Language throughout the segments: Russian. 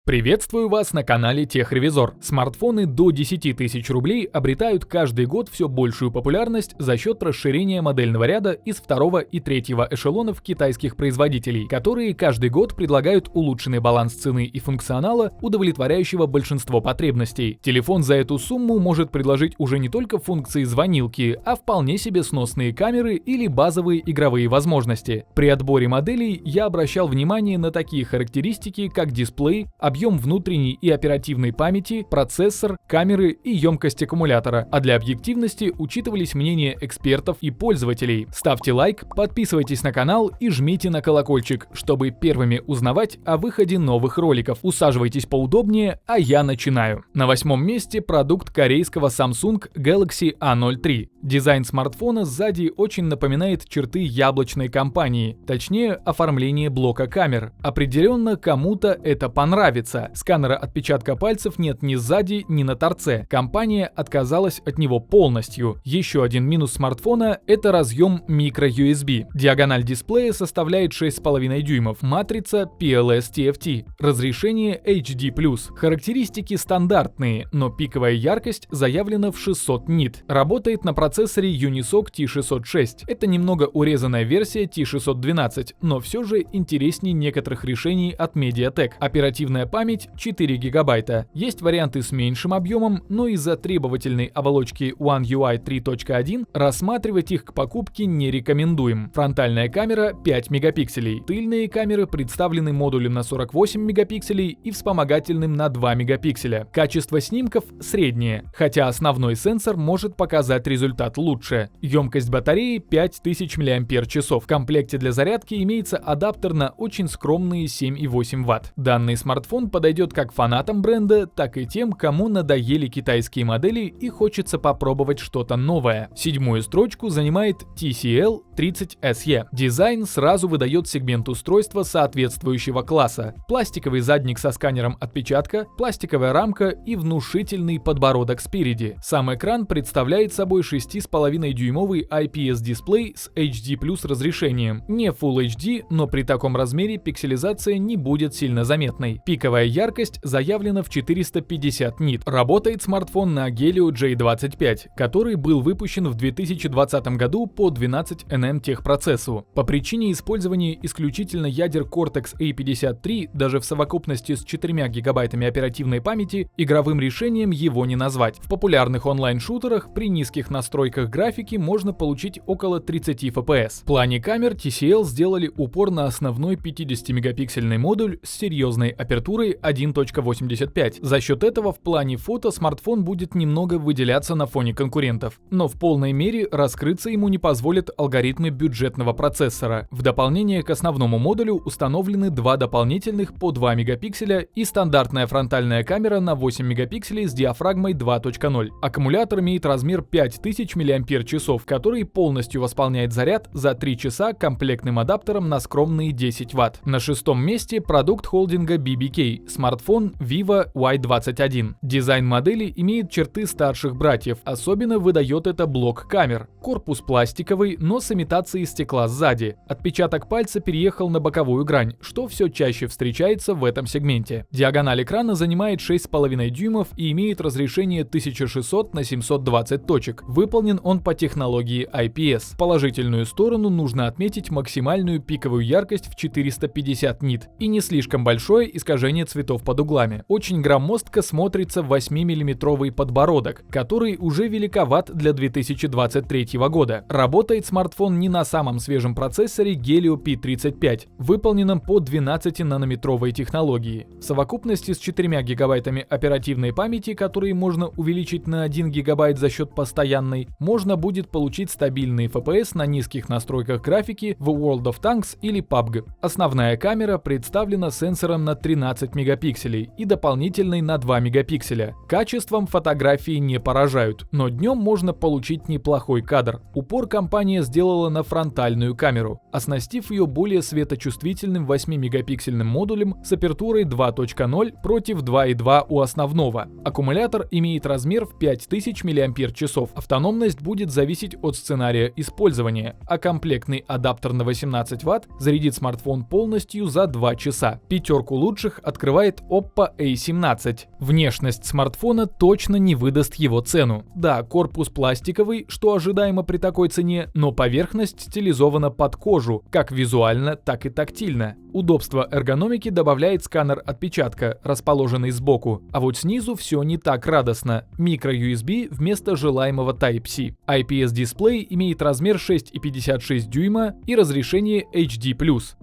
Приветствую вас на канале Техревизор. Смартфоны до 10 тысяч рублей обретают каждый год все большую популярность за счет расширения модельного ряда из второго и третьего эшелонов китайских производителей, которые каждый год предлагают улучшенный баланс цены и функционала, удовлетворяющего большинство потребностей. Телефон за эту сумму может предложить уже не только функции звонилки, а вполне себе сносные камеры или базовые игровые возможности. При отборе моделей я обращал внимание на такие характеристики, как дисплей, объем внутренней и оперативной памяти, процессор, камеры и емкость аккумулятора, а для объективности учитывались мнения экспертов и пользователей. Ставьте лайк, подписывайтесь на канал и жмите на колокольчик, чтобы первыми узнавать о выходе новых роликов. Усаживайтесь поудобнее, а я начинаю. На 8-м месте продукт корейского Samsung Galaxy A03. Дизайн смартфона сзади очень напоминает черты яблочной компании, точнее оформление блока камер. Определенно кому-то это понравится. Сканера отпечатка пальцев нет ни сзади, ни на торце. Компания отказалась от него полностью. Еще один минус смартфона – это разъем microUSB. Диагональ дисплея составляет 6,5 дюймов, матрица PLS-TFT, разрешение HD+. Характеристики стандартные, но пиковая яркость заявлена в 600 нит. Работает на процессоре Unisoc T606. Это немного урезанная версия T612, но все же интереснее некоторых решений от MediaTek. Оперативная память 4 гигабайта. Есть варианты с меньшим объемом, но из-за требовательной оболочки One UI 3.1 рассматривать их к покупке не рекомендуем. Фронтальная камера 5 мегапикселей. Тыльные камеры представлены модулем на 48 мегапикселей и вспомогательным на 2 мегапикселя. Качество снимков среднее, хотя основной сенсор может показать результат лучше. Емкость батареи 5000 мАч. В комплекте для зарядки имеется адаптер на очень скромные 7,8 Вт. Данный смартфон подойдет как фанатам бренда, так и тем, кому надоели китайские модели и хочется попробовать что-то новое. 7-ю строчку занимает TCL 30SE. Дизайн сразу выдает сегмент устройства соответствующего класса. Пластиковый задник со сканером отпечатка, пластиковая рамка и внушительный подбородок спереди. Сам экран представляет собой 6,5-дюймовый IPS-дисплей с HD+ разрешением. Не Full HD, но при таком размере пикселизация не будет сильно заметной. Пиковая яркость заявлена в 450 нит. Работает смартфон на Helio J25, который был выпущен в 2020 году по 12nm техпроцессу. По причине использования исключительно ядер Cortex A53, даже в совокупности с 4 гигабайтами оперативной памяти, игровым решением его не назвать. В популярных онлайн-шутерах при низких настройках графики можно получить около 30 FPS. В плане камер TCL сделали упор на основной 50-мегапиксельный модуль с серьезной апертурой 1.85. За счет этого в плане фото смартфон будет немного выделяться на фоне конкурентов, но в полной мере раскрыться ему не позволят алгоритмы бюджетного процессора. В дополнение к основному модулю установлены два дополнительных по 2 мегапикселя и стандартная фронтальная камера на 8 мегапикселей с диафрагмой 2.0. Аккумулятор имеет размер 5000 мАч, который полностью восполняет заряд за 3 часа комплектным адаптером на скромные 10 Вт. На 6-м месте продукт холдинга BBK – смартфон Vivo Y21. Дизайн модели имеет черты старших братьев, особенно выдает это блок камер. Корпус пластиковый, но с имитацией стекла сзади. Отпечаток пальца переехал на боковую грань, что все чаще встречается в этом сегменте. Диагональ экрана занимает 6,5 дюймов и имеет разрешение 1600 на 720 точек. Выполнен он по технологии IPS. В положительную сторону нужно отметить максимальную пиковую яркость в 450 нит и не слишком большое искажение цветов под углами. Очень громоздко смотрится 8-миллиметровый подбородок, который уже великоват для 2023 года. Работает смартфон не на самом свежем процессоре Helio P35, выполненном по 12-нанометровой технологии. В совокупности с 4 гигабайтами оперативной памяти, которые можно увеличить на 1 гигабайт за счет постоянной, можно будет получить стабильные FPS на низких настройках графики в World of Tanks или PUBG. Основная камера представлена сенсором на 13 мегапикселей и дополнительной на 2 мегапикселя. Качеством фотографии не поражают, но днем можно получить неплохой кадр. Упор компания сделала переехала на фронтальную камеру, оснастив ее более светочувствительным 8-мегапиксельным модулем с апертурой 2.0 против 2.2 у основного. Аккумулятор имеет размер в 5000 мАч. Автономность будет зависеть от сценария использования, а комплектный адаптер на 18 Вт зарядит смартфон полностью за 2 часа. Пятерку лучших открывает Oppo A17. Внешность смартфона точно не выдаст его цену. Да, корпус пластиковый, что ожидаемо при такой цене, но поверхность стилизована под кожу, как визуально, так и тактильно. Удобство эргономики добавляет сканер отпечатка, расположенный сбоку, а вот снизу все не так радостно. Micro-USB вместо желаемого Type-C. IPS-дисплей имеет размер 6,56 дюйма и разрешение HD+.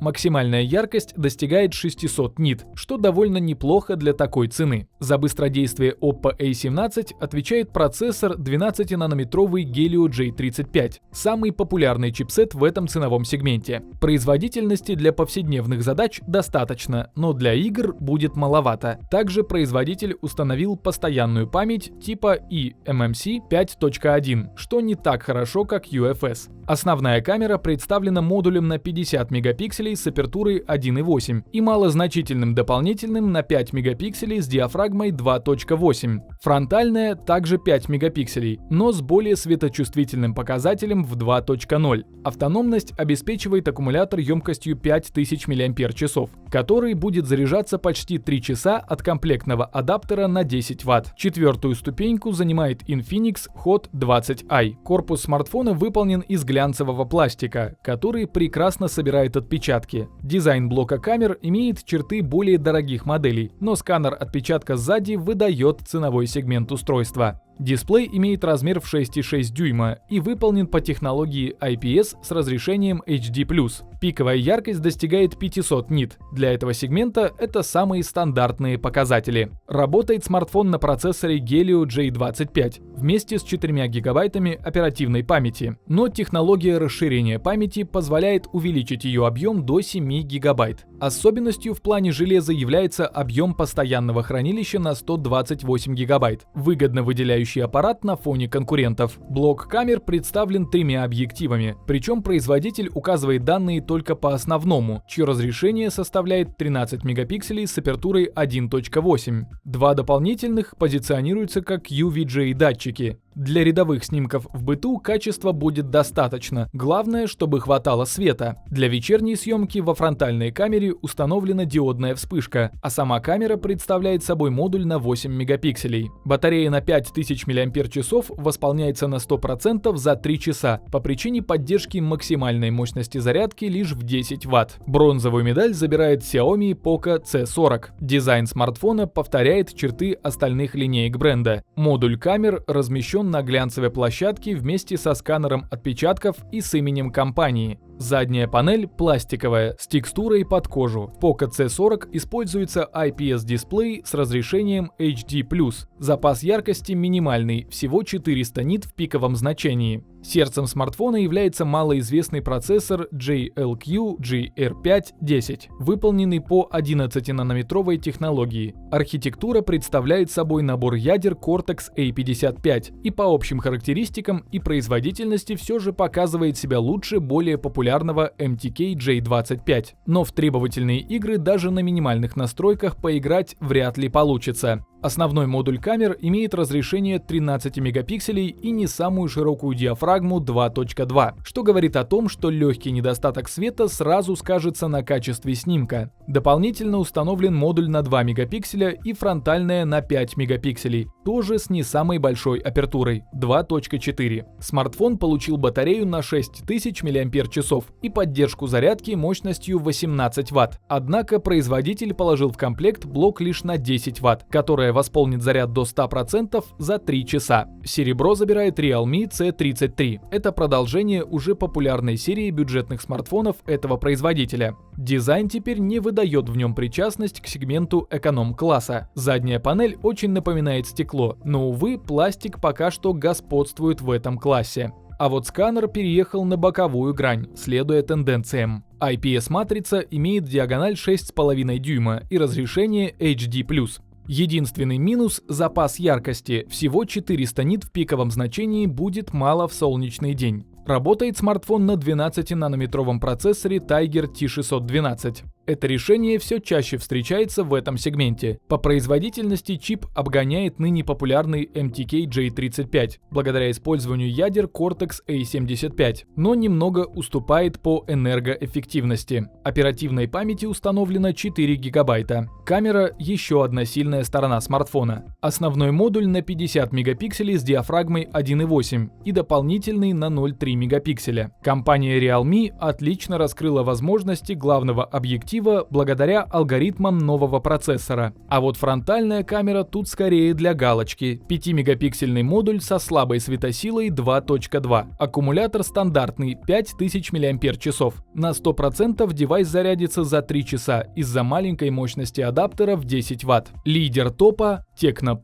Максимальная яркость достигает 600 нит, что довольно неплохо для такой цены. За быстродействие Oppo A17 отвечает процессор 12-нанометровый Helio J35, самый популярный чипсет в этом ценовом сегменте. Производительности для повседневных задач достаточно, но для игр будет маловато. Также производитель установил постоянную память типа eMMC 5.1, что не так хорошо, как UFS. Основная камера представлена модулем на 50 мегапикселей с апертурой 1.8 и малозначительным дополнительным на 5 мегапикселей с диафрагмой 2.8. Фронтальная также 5 мегапикселей, но с более светочувствительным показателем в 2.0. Автономность обеспечивает аккумулятор емкостью 5000 мАч, который будет заряжаться почти 3 часа от комплектного адаптера на 10 Вт. Четвертую ступеньку занимает Infinix Hot 20i. Корпус смартфона выполнен из глянцевого пластика, который прекрасно собирает отпечатки. Дизайн блока камер имеет черты более дорогих моделей, но сканер отпечатка сзади выдает ценовой сегмент устройства. Дисплей имеет размер в 6,6 дюйма и выполнен по технологии IPS с разрешением HD+. Пиковая яркость достигает 500 нит. Для этого сегмента это самые стандартные показатели. Работает смартфон на процессоре Helio J25 вместе с 4 гигабайтами оперативной памяти, но технология расширения памяти позволяет увеличить ее объем до 7 гигабайт. Особенностью в плане железа является объем постоянного хранилища на 128 гигабайт, выгодно выделяющий аппарат на фоне конкурентов. Блок камер представлен 3 объективами, причем производитель указывает данные только по основному, чье разрешение составляет 13 мегапикселей с апертурой 1.8. Два дополнительных позиционируются как UVJ датчики. Для рядовых снимков в быту качества будет достаточно, главное, чтобы хватало света. Для вечерней съемки во фронтальной камере установлена диодная вспышка, а сама камера представляет собой модуль на 8 мегапикселей. Батарея на 5000 мАч восполняется на 100% за 3 часа по причине поддержки максимальной мощности зарядки лишь в 10 Вт. Бронзовую медаль забирает Xiaomi Poco C40. Дизайн смартфона повторяет черты остальных линеек бренда. Модуль камер размещен на глянцевой площадке вместе со сканером отпечатков и с именем компании. Задняя панель пластиковая, с текстурой под кожу. В Poco C40 используется IPS-дисплей с разрешением HD+. Запас яркости минимальный, всего 400 нит в пиковом значении. Сердцем смартфона является малоизвестный процессор JLQ GR510, выполненный по 11-нанометровой технологии. Архитектура представляет собой набор ядер Cortex A55 и по общим характеристикам и производительности все же показывает себя лучше более популярного MTK J25. Но в требовательные игры даже на минимальных настройках поиграть вряд ли получится. Основной модуль камер имеет разрешение 13 мегапикселей и не самую широкую диафрагму 2.2, что говорит о том, что легкий недостаток света сразу скажется на качестве снимка. Дополнительно установлен модуль на 2 мегапикселя и фронтальная на 5 мегапикселей, тоже с не самой большой апертурой 2.4. Смартфон получил батарею на 6000 мАч и поддержку зарядки мощностью 18 Вт. Однако производитель положил в комплект блок лишь на 10 Вт, которая восполнит заряд до 100% за 3 часа. Серебро забирает Realme C33. Это продолжение уже популярной серии бюджетных смартфонов этого производителя. Дизайн теперь не выдает в нем причастность к сегменту эконом-класса. Задняя панель очень напоминает стекло, но, увы, пластик пока что господствует в этом классе. А вот сканер переехал на боковую грань, следуя тенденциям. IPS-матрица имеет диагональ 6,5 дюйма и разрешение HD+. Единственный минус – запас яркости. Всего 400 нит в пиковом значении будет мало в солнечный день. Работает смартфон на 12-нанометровом процессоре Tiger T612. Это решение все чаще встречается в этом сегменте. По производительности чип обгоняет ныне популярный MTK J35, благодаря использованию ядер Cortex A75, но немного уступает по энергоэффективности. Оперативной памяти установлено 4 гигабайта. Камера – еще одна сильная сторона смартфона. Основной модуль на 50 мегапикселей с диафрагмой 1.8 и дополнительный на 0,3 мегапикселя. Компания Realme отлично раскрыла возможности главного объектива благодаря алгоритмам нового процессора. А вот фронтальная камера тут скорее для галочки. 5-мегапиксельный модуль со слабой светосилой 2.2. Аккумулятор стандартный 5000 мАч. На 100% девайс зарядится за 3 часа из-за маленькой мощности адаптера в 10 Вт. Лидер топа – Tecno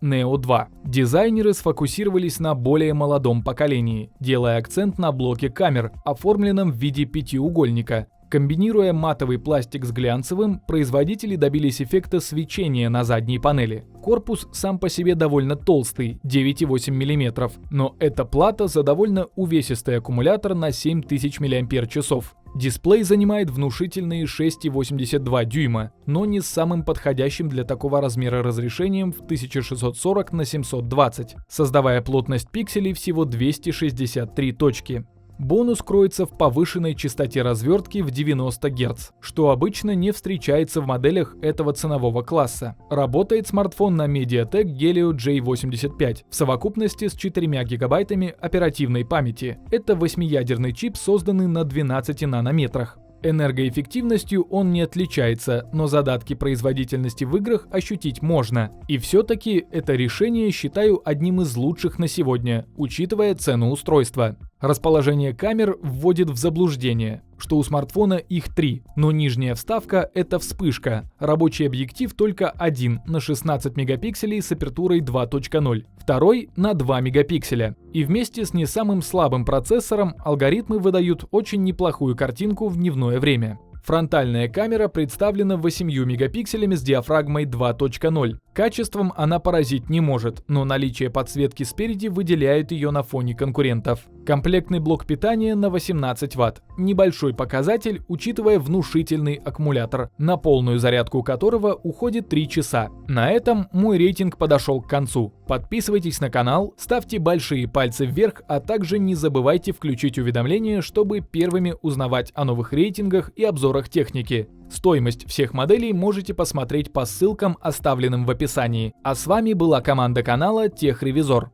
Neo 2. Дизайнеры сфокусировались на более молодом поколении, делая акцент на блоке камер, оформленном в виде пятиугольника. Комбинируя матовый пластик с глянцевым, производители добились эффекта свечения на задней панели. Корпус сам по себе довольно толстый, 9,8 мм, но эта плата за довольно увесистый аккумулятор на 7000 мАч. Дисплей занимает внушительные 6,82 дюйма, но не с самым подходящим для такого размера разрешением в 1640 на 720, создавая плотность пикселей всего 263 точки. Бонус кроется в повышенной частоте развертки в 90 Гц, что обычно не встречается в моделях этого ценового класса. Работает смартфон на MediaTek Helio J85 в совокупности с 4 гигабайтами оперативной памяти. Это 8-ядерный чип, созданный на 12 нанометрах. Энергоэффективностью он не отличается, но задатки производительности в играх ощутить можно. И все-таки это решение считаю одним из лучших на сегодня, учитывая цену устройства. Расположение камер вводит в заблуждение, что у смартфона их 3, но нижняя вставка – это вспышка. Рабочий объектив только один на 16 мегапикселей с апертурой 2.0, второй на 2 мегапикселя. И вместе с не самым слабым процессором алгоритмы выдают очень неплохую картинку в дневное время. Фронтальная камера представлена 8 мегапикселями с диафрагмой 2.0. Качеством она поразить не может, но наличие подсветки спереди выделяет ее на фоне конкурентов. Комплектный блок питания на 18 Вт. Небольшой показатель, учитывая внушительный аккумулятор, на полную зарядку которого уходит 3 часа. На этом мой рейтинг подошел к концу. Подписывайтесь на канал, ставьте большие пальцы вверх, а также не забывайте включить уведомления, чтобы первыми узнавать о новых рейтингах и обзорах техники. Стоимость всех моделей можете посмотреть по ссылкам, оставленным в описании. А с вами была команда канала Техревизор.